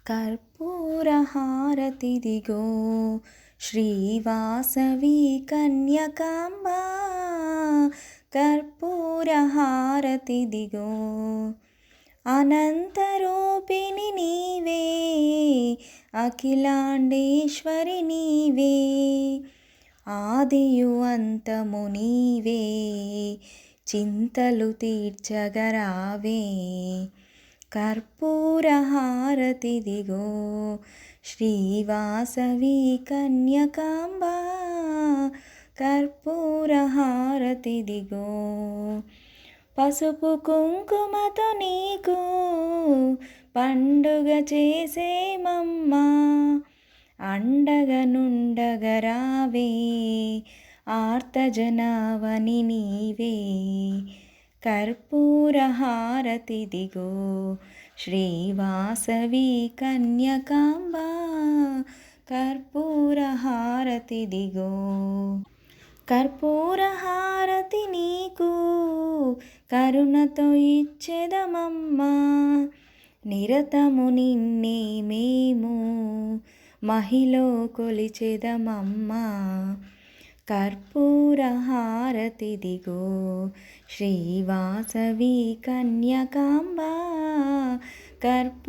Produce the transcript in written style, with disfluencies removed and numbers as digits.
కర్పూరహారతిదిగో శ్రీవాసవి కన్యకాంబా కర్పూరహారతిదిగో అనంతరూపిణి నీవే అఖిలాండేశ్వరి నీవే ఆదియు అంతము నీవే చింతలు తీర్చగరావే కర్పూరహారతిదిగో శ్రీవాసవి కన్యకాంబా కర్పూరహారతిదిగో పసుపు కుంకుమతో నీకు పండుగ చేసేమమ్మా అండగా నుండగరావే ఆర్తజనావని నీవే కర్పూరహారతిదిగో శ్రీవాసవి కన్యకాంబా కర్పూరహారతిదిగో కర్పూరహారతి నీకు కరుణతో ఇచ్చెదమమ్మా నిరతము నిన్నే మేము మహిలో కొలిచెదమమ్మా కర్పూరహారతిదిగో శ్రీవాసవి కన్యకాంబా కర్పూరహారతిదిగో